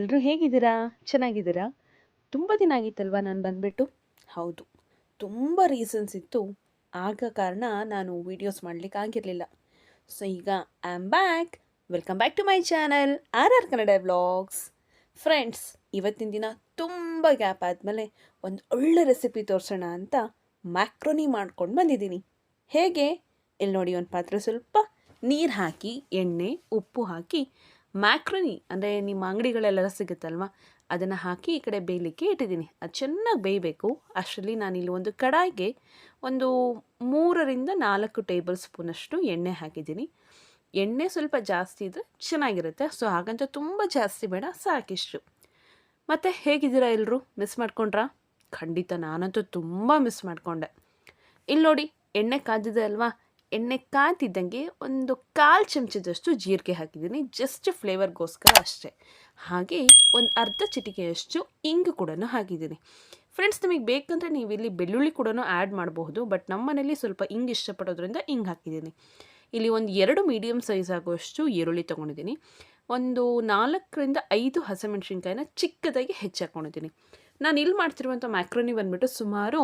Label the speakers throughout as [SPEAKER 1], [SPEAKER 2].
[SPEAKER 1] ಎಲ್ಲರೂ ಹೇಗಿದ್ದೀರಾ? ಚೆನ್ನಾಗಿದ್ದೀರಾ? ತುಂಬ ದಿನ ಆಗಿತ್ತಲ್ವಾ ನಾನು ಬಂದುಬಿಟ್ಟು? ಹೌದು, ತುಂಬ ರೀಸನ್ಸ್ ಇತ್ತು. ಆಗ ಕಾರಣ ನಾನು ವೀಡಿಯೋಸ್ ಮಾಡಲಿಕ್ಕೆ ಆಗಿರಲಿಲ್ಲ. ಸೊ ಈಗ I am back. Welcome back to my channel R Kannada vlogs. Friends, ಇವತ್ತಿನ ದಿನ ತುಂಬ ಗ್ಯಾಪ್ ಆದಮೇಲೆ ಒಂದು ಒಳ್ಳೆ ರೆಸಿಪಿ ತೋರಿಸೋಣ ಅಂತ ಮ್ಯಾಕ್ರೋನಿ ಮಾಡ್ಕೊಂಡು ಬಂದಿದ್ದೀನಿ. ಹೇಗೆ? ಇಲ್ಲಿ ನೋಡಿ, ಒಂದು ಪಾತ್ರೆ ಸ್ವಲ್ಪ ನೀರು ಹಾಕಿ, ಎಣ್ಣೆ, ಉಪ್ಪು ಹಾಕಿ ಮ್ಯಾಕ್ರೋನಿ ಅಂದರೆ ನಿಮ್ಮ ಅಂಗಡಿಗಳೆಲ್ಲ ಸಿಗುತ್ತಲ್ವ, ಅದನ್ನು ಹಾಕಿ ಈ ಕಡೆ ಬೇಯಲಿಕ್ಕೆ ಇಟ್ಟಿದ್ದೀನಿ. ಅದು ಚೆನ್ನಾಗಿ ಬೇಯಬೇಕು. ಅಷ್ಟರಲ್ಲಿ ನಾನಿಲ್ಲಿ ಒಂದು ಕಡಾಯಿಗೆ ಒಂದು 3-4 ಟೇಬಲ್ ಸ್ಪೂನಷ್ಟು ಎಣ್ಣೆ ಹಾಕಿದ್ದೀನಿ. ಎಣ್ಣೆ ಸ್ವಲ್ಪ ಜಾಸ್ತಿ ಇದ್ದರೆ ಚೆನ್ನಾಗಿರುತ್ತೆ. ಸೊ ಹಾಗಂತ ತುಂಬ ಜಾಸ್ತಿ ಬೇಡ, ಸಾಕಿಷ್ಟು. ಮತ್ತು ಹೇಗಿದ್ದೀರಾ ಎಲ್ಲರೂ? ಮಿಸ್ ಮಾಡ್ಕೊಂಡ್ರಾ? ಖಂಡಿತ ನಾನಂತೂ ತುಂಬ ಮಿಸ್ ಮಾಡಿಕೊಂಡೆ. ಇಲ್ಲಿ ನೋಡಿ, ಎಣ್ಣೆ ಕಾದಿದೆ ಅಲ್ವಾ? ಎಣ್ಣೆ ಕಾಯ್ತಿದ್ದಂಗೆ ಒಂದು 1/4 ಚಮಚದಷ್ಟು ಜೀರಿಗೆ ಹಾಕಿದ್ದೀನಿ, ಜಸ್ಟ್ ಫ್ಲೇವರ್ಗೋಸ್ಕರ ಅಷ್ಟೇ. ಹಾಗೆ ಒಂದು ಅರ್ಧ ಚಿಟಿಕೆಯಷ್ಟು ಇಂಗು ಕೂಡ ಹಾಕಿದ್ದೀನಿ. ಫ್ರೆಂಡ್ಸ್, ನಿಮಗೆ ಬೇಕಂದರೆ ನೀವು ಇಲ್ಲಿ ಬೆಳ್ಳುಳ್ಳಿ ಕೂಡ ಆ್ಯಡ್ ಮಾಡಬಹುದು, ಬಟ್ ನಮ್ಮ ಮನೇಲಿ ಸ್ವಲ್ಪ ಇಂಗು ಇಷ್ಟಪಡೋದ್ರಿಂದ ಇಂಗು ಹಾಕಿದ್ದೀನಿ. ಇಲ್ಲಿ ಒಂದು 2 ಮೀಡಿಯಮ್ ಸೈಜ್ ಆಗುವಷ್ಟು ಈರುಳ್ಳಿ ತೊಗೊಂಡಿದ್ದೀನಿ. ಒಂದು 4-5 ಹಸಿಮೆಣ್ಸಿನ್ಕಾಯಿನ ಚಿಕ್ಕದಾಗಿ ಹೆಚ್ಚಾಕೊಂಡಿದ್ದೀನಿ. ನಾನು ಇಲ್ಲಿ ಮಾಡ್ತಿರುವಂಥ ಮ್ಯಾಕ್ರೋನಿ ಬಂದುಬಿಟ್ಟು ಸುಮಾರು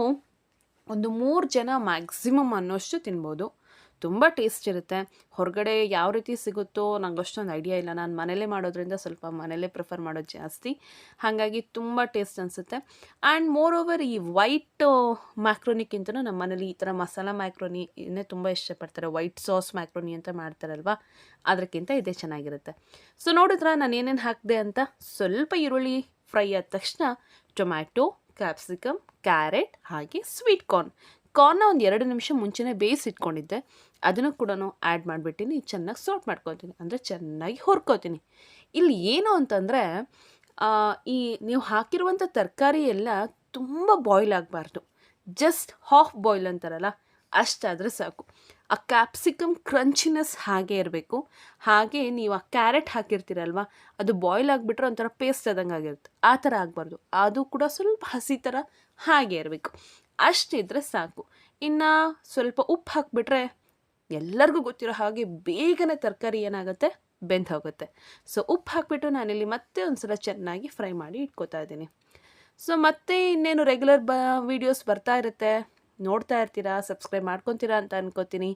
[SPEAKER 1] ಒಂದು 3 ಜನ ಮ್ಯಾಕ್ಸಿಮಮ್ ಅನ್ನೋಷ್ಟು ತಿನ್ಬೋದು. ತುಂಬ ಟೇಸ್ಟ್ ಇರುತ್ತೆ. ಹೊರಗಡೆ ಯಾವ ರೀತಿ ಸಿಗುತ್ತೋ ನಂಗೆ ಅಷ್ಟೊಂದು ಐಡಿಯಾ ಇಲ್ಲ. ನಾನು ಮನೇಲೇ ಮಾಡೋದ್ರಿಂದ ಸ್ವಲ್ಪ ಮನೇಲೇ ಪ್ರಿಫರ್ ಮಾಡೋದು ಜಾಸ್ತಿ. ಹಾಗಾಗಿ ತುಂಬ ಟೇಸ್ಟ್ ಅನಿಸುತ್ತೆ. ಆ್ಯಂಡ್ ಮೋರ್ ಓವರ್ ಈ ವೈಟ್ ಮ್ಯಾಕ್ರೋನಿಕ್ಕಿಂತನೂ ನಮ್ಮ ಮನೇಲಿ ಈ ಥರ ಮಸಾಲ ಮ್ಯಾಕ್ರೋನಿನೇ ತುಂಬ ಇಷ್ಟಪಡ್ತಾರೆ. ವೈಟ್ ಸಾಸ್ ಮ್ಯಾಕ್ರೋನಿ ಅಂತ ಮಾಡ್ತಾರಲ್ವ, ಅದಕ್ಕಿಂತ ಇದೇ ಚೆನ್ನಾಗಿರುತ್ತೆ. ಸೊ ನೋಡಿದ್ರೆ ನಾನು ಏನೇನು ಹಾಕಿದೆ ಅಂತ. ಸ್ವಲ್ಪ ಈರುಳ್ಳಿ ಫ್ರೈ ಆದ ತಕ್ಷಣ ಟೊಮ್ಯಾಟೊ, ಕ್ಯಾಪ್ಸಿಕಮ್, ಕ್ಯಾರೆಟ್ ಹಾಗೆ ಸ್ವೀಟ್ ಕಾರ್ನ ಒಂದು 2 ನಿಮಿಷ ಮುಂಚೆನೇ ಬೇಯಿಸಿಟ್ಕೊಂಡಿದ್ದೆ. ಅದನ್ನು ಕೂಡ ಆ್ಯಡ್ ಮಾಡಿಬಿಟ್ಟಿನಿ. ಚೆನ್ನಾಗಿ ಸಾಟ್ ಮಾಡ್ಕೊತೀನಿ, ಅಂದರೆ ಚೆನ್ನಾಗಿ ಹುರ್ಕೋತೀನಿ. ಇಲ್ಲಿ ಏನು ಅಂತಂದರೆ, ಈ ನೀವು ಹಾಕಿರುವಂಥ ತರಕಾರಿ ಎಲ್ಲ ತುಂಬ ಬಾಯ್ಲ್ ಆಗಬಾರ್ದು. ಜಸ್ಟ್ ಹಾಫ್ ಬಾಯ್ಲ್ ಅಂತಾರಲ್ಲ, ಅಷ್ಟಾದರೆ ಸಾಕು. ಆ ಕ್ಯಾಪ್ಸಿಕಮ್ ಕ್ರಂಚಿನೆಸ್ ಹಾಗೆ ಇರಬೇಕು. ಹಾಗೆ ನೀವು ಆ ಕ್ಯಾರೆಟ್ ಹಾಕಿರ್ತೀರಲ್ವ, ಅದು ಬಾಯ್ಲ್ ಆಗಿಬಿಟ್ರೆ ಒಂಥರ ಪೇಸ್ಟ್ ಆದಂಗೆ ಆಗಿರುತ್ತೆ. ಆ ಥರ ಆಗಬಾರ್ದು. ಅದು ಕೂಡ ಸ್ವಲ್ಪ ಹಸಿ ಥರ ಹಾಗೆ ಇರಬೇಕು. ಅಷ್ಟಿದ್ರೆ ಸಾಕು. ಇನ್ನು ಸ್ವಲ್ಪ ಉಪ್ಪು ಹಾಕಿಬಿಟ್ರೆ ಎಲ್ಲರಿಗೂ ಗೊತ್ತಿರೋ ಹಾಗೆ ಬೇಗನೆ ತರಕಾರಿ ಏನಾಗುತ್ತೆ, ಬೆಂದು ಹೋಗುತ್ತೆ. ಸೊ ಉಪ್ಪು ಹಾಕಿಬಿಟ್ಟು ನಾನಿಲ್ಲಿ ಮತ್ತೆ ಒಂದು ಸಲ ಚೆನ್ನಾಗಿ ಫ್ರೈ ಮಾಡಿ ಇಟ್ಕೋತಾ ಇದ್ದೀನಿ. ಸೊ ಮತ್ತೆ ಇನ್ನೇನು ರೆಗ್ಯುಲರ್ ವೀಡಿಯೋಸ್ ಬರ್ತಾ ಇರುತ್ತೆ, ನೋಡ್ತಾ ಇರ್ತೀರಾ, ಸಬ್ಸ್ಕ್ರೈಬ್ ಮಾಡ್ಕೊತೀರಾ ಅಂತ ಅನ್ಕೋತೀನಿ.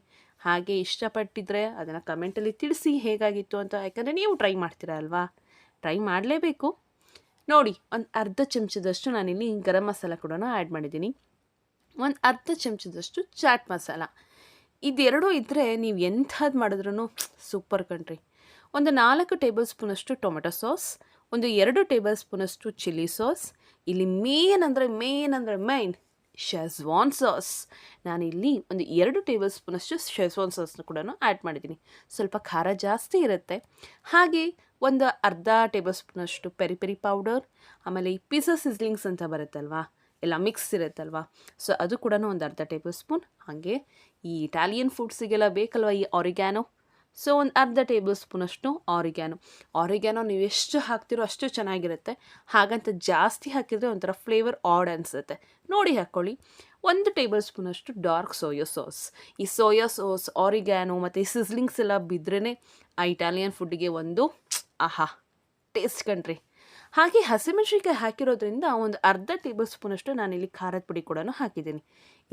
[SPEAKER 1] ಹಾಗೆ ಇಷ್ಟಪಟ್ಟಿದ್ರೆ ಅದನ್ನು ಕಮೆಂಟಲ್ಲಿ ತಿಳಿಸಿ ಹೇಗಾಗಿತ್ತು ಅಂತ. ಯಾಕಂದರೆ ನೀವು ಟ್ರೈ ಮಾಡ್ತೀರಾ ಅಲ್ವಾ? ಟ್ರೈ ಮಾಡಲೇಬೇಕು. ನೋಡಿ, ಒಂದು ಅರ್ಧ ಚಮಚದಷ್ಟು ನಾನಿಲ್ಲಿ ಗರಂ ಮಸಾಲ ಕೂಡ ಆ್ಯಡ್ ಮಾಡಿದ್ದೀನಿ. ಒಂದು ಅರ್ಧ ಚಮಚದಷ್ಟು ಚಾಟ್ ಮಸಾಲ. ಇದೆರಡೂ ಇದ್ದರೆ ನೀವು ಎಂಥದ್ದು ಮಾಡಿದ್ರೂ ಸೂಪರ್ ಕಣ್ರಿ. ಒಂದು 4 ಟೇಬಲ್ ಸ್ಪೂನಷ್ಟು ಟೊಮೆಟೊ ಸಾಸ್, ಒಂದು 2 ಟೇಬಲ್ ಸ್ಪೂನಷ್ಟು ಚಿಲ್ಲಿ ಸಾಸ್. ಇಲ್ಲಿ ಮೇನ್ ಮೇನ್ ಶೆಜ್ವಾನ್ ಸಾಸ್. ನಾನಿಲ್ಲಿ ಒಂದು 2 ಟೇಬಲ್ ಸ್ಪೂನಷ್ಟು ಶೆಜ್ವಾನ್ ಸಾಸ್ನ ಕೂಡ ಆ್ಯಡ್ ಮಾಡಿದ್ದೀನಿ. ಸ್ವಲ್ಪ ಖಾರ ಜಾಸ್ತಿ ಇರುತ್ತೆ. ಹಾಗೆ ಒಂದು ಅರ್ಧ ಟೇಬಲ್ ಸ್ಪೂನಷ್ಟು ಪೆರಿ ಪೆರಿ ಪೌಡರ್. ಆಮೇಲೆ ಈ ಪಿಜ್ಜಾ ಸಿಸ್ಲಿಂಗ್ಸ್ ಅಂತ ಬರುತ್ತಲ್ವಾ, ಎಲ್ಲ ಮಿಕ್ಸ್ ಇರುತ್ತಲ್ವ, ಸೊ ಅದು ಕೂಡ ಒಂದು ಅರ್ಧ ಟೇಬಲ್ ಸ್ಪೂನ್. ಹಾಗೆ ಈ ಇಟಾಲಿಯನ್ ಫುಡ್ಸಿಗೆಲ್ಲ ಬೇಕಲ್ವ ಈ ಆರಿಗ್ಯಾನೋ, ಸೊ ಒಂದು ಅರ್ಧ ಟೇಬಲ್ ಸ್ಪೂನಷ್ಟು ಆರಿಗ್ಯಾನೋ ನೀವು ಎಷ್ಟು ಹಾಕ್ತಿರೋ ಅಷ್ಟು ಚೆನ್ನಾಗಿರುತ್ತೆ. ಹಾಗಂತ ಜಾಸ್ತಿ ಹಾಕಿದರೆ ಒಂಥರ ಫ್ಲೇವರ್ ಆಡ್ ಅನಿಸುತ್ತೆ. ನೋಡಿ ಹಾಕ್ಕೊಳ್ಳಿ. 1 ಟೇಬಲ್ ಸ್ಪೂನಷ್ಟು ಡಾರ್ಕ್ ಸೋಯಾ ಸಾಸ್. ಈ ಸೋಯಾ ಸಾಸ್, ಆರಿಗ್ಯಾನೋ ಮತ್ತು ಈ ಸಿಸ್ಲಿಂಗ್ಸ್ ಎಲ್ಲ ಬಿದ್ರೇ ಆ ಇಟಾಲಿಯನ್ ಫುಡ್ಡಿಗೆ ಒಂದು ಆಹಾ ಟೇಸ್ಟ್ ಕಣ್ರಿ. ಹಾಗೆ ಹಸಿಮೆಣ್ಸಿನ್ಕಾಯಿ ಹಾಕಿರೋದ್ರಿಂದ ಒಂದು ಅರ್ಧ ಟೇಬಲ್ ಸ್ಪೂನಷ್ಟು ನಾನಿಲ್ಲಿ ಖಾರದ ಪುಡಿ ಕೂಡ ಹಾಕಿದ್ದೀನಿ.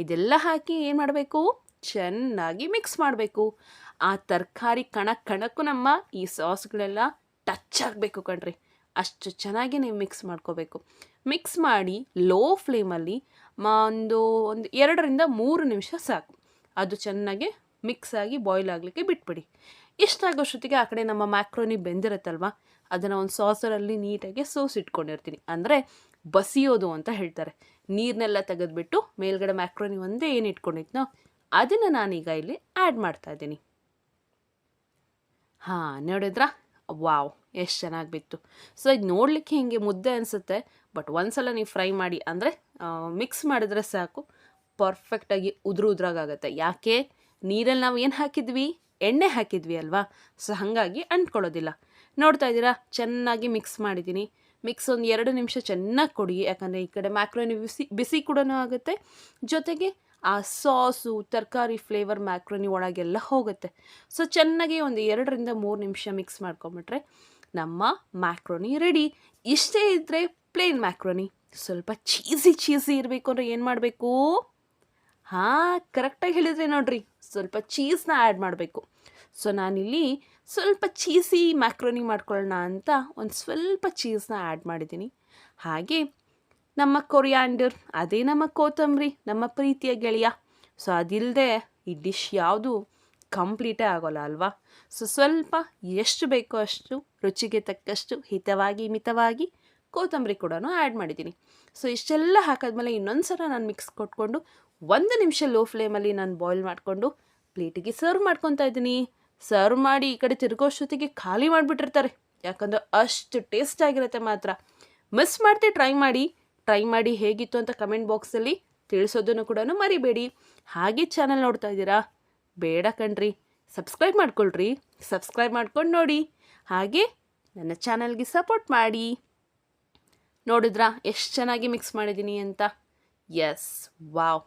[SPEAKER 1] ಇದೆಲ್ಲ ಹಾಕಿ ಏನು ಮಾಡಬೇಕು, ಚೆನ್ನಾಗಿ ಮಿಕ್ಸ್ ಮಾಡಬೇಕು. ಆ ತರಕಾರಿ ಕಣಕ್ಕೂ ನಮ್ಮ ಈ ಸಾಸ್ಗಳೆಲ್ಲ ಟಚ್ ಆಗಬೇಕು ಕಣ್ರಿ. ಅಷ್ಟು ಚೆನ್ನಾಗಿ ನೀವು ಮಿಕ್ಸ್ ಮಾಡ್ಕೋಬೇಕು. ಮಿಕ್ಸ್ ಮಾಡಿ ಲೋ ಫ್ಲೇಮಲ್ಲಿ ಒಂದು 2-3 ನಿಮಿಷ ಸಾಕು. ಅದು ಚೆನ್ನಾಗಿ ಮಿಕ್ಸ್ ಆಗಿ ಬಾಯ್ಲ್ ಆಗಲಿಕ್ಕೆ ಬಿಟ್ಬಿಡಿ. ಇಷ್ಟಾಗೋಷ್ಟೊತ್ತಿಗೆ ಆ ಕಡೆ ನಮ್ಮ ಮ್ಯಾಕ್ರೋನಿ ಬೆಂದಿರುತ್ತಲ್ವ, ಅದನ್ನು ಒಂದು ಸಾಸರಲ್ಲಿ ನೀಟಾಗಿ ಸೋಸಿಟ್ಕೊಂಡಿರ್ತೀನಿ. ಅಂದರೆ ಬಸಿಯೋದು ಅಂತ ಹೇಳ್ತಾರೆ. ನೀರನ್ನೆಲ್ಲ ತೆಗೆದುಬಿಟ್ಟು ಮೇಲ್ಗಡೆ ಮ್ಯಾಕ್ರೋನಿ ಒಂದೇ ಏನು ಇಟ್ಕೊಂಡಿದ್ನೋ ಅದನ್ನು ನಾನೀಗ ಇಲ್ಲಿ ಆ್ಯಡ್ ಮಾಡ್ತಾ ಇದ್ದೀನಿ. ನೋಡಿದ್ರಾ? ವಾವ್, ಎಷ್ಟು ಚೆನ್ನಾಗಿ ಬಿತ್ತು. ಸೊ ಇದು ನೋಡಲಿಕ್ಕೆ ಹಿಂಗೆ ಮುದ್ದೆ ಅನಿಸುತ್ತೆ, ಬಟ್ ಒಂದ್ಸಲ ನೀವು ಫ್ರೈ ಮಾಡಿ, ಅಂದರೆ ಮಿಕ್ಸ್ ಮಾಡಿದ್ರೆ ಸಾಕು, ಪರ್ಫೆಕ್ಟಾಗಿ ಉದ್ರಾಗುತ್ತೆ. ಯಾಕೆ? ನೀರಲ್ಲಿ ನಾವು ಏನು ಹಾಕಿದ್ವಿ, ಎಣ್ಣೆ ಹಾಕಿದ್ವಿ ಅಲ್ವಾ, ಸೊ ಹಾಗಾಗಿ ಅಂಟ್ಕೊಳ್ಳೋದಿಲ್ಲ. ನೋಡ್ತಾ ಇದ್ದೀರಾ, ಚೆನ್ನಾಗಿ ಮಿಕ್ಸ್ ಮಾಡಿದ್ದೀನಿ. ಮಿಕ್ಸ್ ಒಂದು 2 ನಿಮಿಷ ಚೆನ್ನಾಗಿ ಕೊಡಿ. ಯಾಕಂದರೆ ಈ ಕಡೆ ಮ್ಯಾಕ್ರೋನಿ ಬಿಸಿ ಕೂಡ ಆಗುತ್ತೆ, ಜೊತೆಗೆ ಆ ಸಾಸು ತರಕಾರಿ ಫ್ಲೇವರ್ ಮ್ಯಾಕ್ರೋನಿ ಒಳಗೆಲ್ಲ ಹೋಗುತ್ತೆ. ಸೊ ಚೆನ್ನಾಗಿ ಒಂದು 2-3 ನಿಮಿಷ ಮಿಕ್ಸ್ ಮಾಡ್ಕೊಂಬಿಟ್ರೆ ನಮ್ಮ ಮ್ಯಾಕ್ರೋನಿ ರೆಡಿ. ಇಷ್ಟೇ ಇದ್ದರೆ ಪ್ಲೇನ್ ಮ್ಯಾಕ್ರೋನಿ. ಸ್ವಲ್ಪ ಚೀಸಿ ಇರಬೇಕು ಅಂದರೆ ಏನು ಮಾಡಬೇಕು? ಹಾಂ, ಕರೆಕ್ಟಾಗಿ ಹೇಳಿದ್ರಿ ನೋಡ್ರಿ, ಸ್ವಲ್ಪ ಚೀಸ್ನ ಆ್ಯಡ್ ಮಾಡಬೇಕು. ಸೊ ನಾನಿಲ್ಲಿ ಸ್ವಲ್ಪ ಚೀಸಿ ಮ್ಯಾಕ್ರೋನಿ ಮಾಡ್ಕೊಳ್ಳೋಣ ಅಂತ ಒಂದು ಸ್ವಲ್ಪ ಚೀಸ್ನ ಆ್ಯಡ್ ಮಾಡಿದ್ದೀನಿ. ಹಾಗೆ ನಮ್ಮ ಕೊರಿಯಾಂಡರ್, ಅದೇ ನಮ್ಮ ಕೊತ್ತಂಬರಿ, ನಮ್ಮ ಪ್ರೀತಿಯ ಗೆಳೆಯ. ಸೊ ಅದಿಲ್ಲದೆ ಈ ಡಿಶ್ ಯಾವುದು ಕಂಪ್ಲೀಟೇ ಆಗೋಲ್ಲ ಅಲ್ವಾ? ಸೊ ಸ್ವಲ್ಪ ಎಷ್ಟು ಬೇಕೋ ಅಷ್ಟು ರುಚಿಗೆ ತಕ್ಕಷ್ಟು ಹಿತವಾಗಿ ಮಿತವಾಗಿ ಕೊತ್ತಂಬರಿ ಕೂಡ ಆ್ಯಡ್ ಮಾಡಿದ್ದೀನಿ. ಸೊ ಇಷ್ಟೆಲ್ಲ ಹಾಕಿದ್ಮೇಲೆ ಇನ್ನೊಂದು ಸಲ ನಾನು ಮಿಕ್ಸ್ ಕೊಟ್ಕೊಂಡು 1 ನಿಮಿಷ ಲೋ ಫ್ಲೇಮಲ್ಲಿ ನಾನು ಬಾಯ್ಲ್ ಮಾಡಿಕೊಂಡು ಪ್ಲೇಟಿಗೆ ಸರ್ವ್ ಮಾಡ್ಕೊತಾ ಇದ್ದೀನಿ. ಸರ್ವ್ ಮಾಡಿ ಈ ಕಡೆ ತಿರ್ಗೋಷ್ಟೊತ್ತಿಗೆ ಖಾಲಿ ಮಾಡಿಬಿಟ್ಟಿರ್ತಾರೆ, ಯಾಕಂದರೆ ಅಷ್ಟು ಟೇಸ್ಟ್ ಆಗಿರುತ್ತೆ ಮಾತ್ರ. ಮಿಸ್ ಮಾಡ್ದೆ ಟ್ರೈ ಮಾಡಿ ಹೇಗಿತ್ತು ಅಂತ ಕಮೆಂಟ್ ಬಾಕ್ಸಲ್ಲಿ ತಿಳಿಸೋದನ್ನು ಕೂಡ ಮರಿಬೇಡಿ. ಹಾಗೆ ಚಾನಲ್ ನೋಡ್ತಾ ಇದ್ದೀರಾ? ಬೇಡ ಕಣ್ರಿ, ಸಬ್ಸ್ಕ್ರೈಬ್ ಮಾಡ್ಕೊಳ್ರಿ. ಸಬ್ಸ್ಕ್ರೈಬ್ ಮಾಡ್ಕೊಂಡು ನೋಡಿ, ಹಾಗೆ ನನ್ನ ಚಾನಲ್ಗೆ ಸಪೋರ್ಟ್ ಮಾಡಿ. ನೋಡಿದ್ರಾ ಎಷ್ಟು ಚೆನ್ನಾಗಿ ಮಿಕ್ಸ್ ಮಾಡಿದ್ದೀನಿ ಅಂತ? ಎಸ್, ವಾವ್,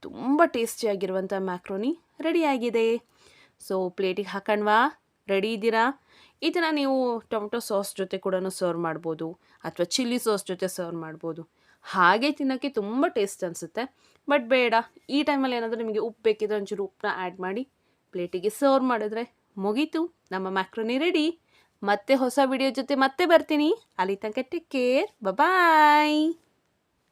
[SPEAKER 1] ತುಂಬ ಟೇಸ್ಟಿಯಾಗಿರುವಂಥ ಮ್ಯಾಕ್ರೋನಿ ರೆಡಿಯಾಗಿದೆ. ಸೊ ಪ್ಲೇಟಿಗೆ ಹಾಕಣ್ವಾ? ರೆಡಿ ಇದ್ದೀರಾ? ಇದನ್ನು ನೀವು ಟೊಮೆಟೊ ಸಾಸ್ ಜೊತೆ ಕೂಡ ಸರ್ವ್ ಮಾಡ್ಬೋದು, ಅಥವಾ ಚಿಲ್ಲಿ ಸಾಸ್ ಜೊತೆ ಸರ್ವ್ ಮಾಡ್ಬೋದು. ಹಾಗೆ ತಿನ್ನೋಕ್ಕೆ ತುಂಬ ಟೇಸ್ಟ್ ಅನಿಸುತ್ತೆ. ಬಟ್ ಬೇಡ, ಈ ಟೈಮಲ್ಲಿ ಏನಾದರೂ ನಿಮಗೆ ಉಪ್ಪು ಬೇಕಿದ್ರೆ ಒಂಚೂರು ಉಪ್ಪನ್ನ ಆ್ಯಡ್ ಮಾಡಿ ಪ್ಲೇಟಿಗೆ ಸರ್ವ್ ಮಾಡಿದ್ರೆ ಮುಗೀತು, ನಮ್ಮ ಮ್ಯಾಕ್ರೋನಿ ರೆಡಿ. ಮತ್ತೆ ಹೊಸ ವಿಡಿಯೋ ಜೊತೆ ಮತ್ತೆ ಬರ್ತೀನಿ. ಅಲ್ಲಿ ತನಕ ಟೇಕ್ ಕೇರ್, ಬಾಯ್.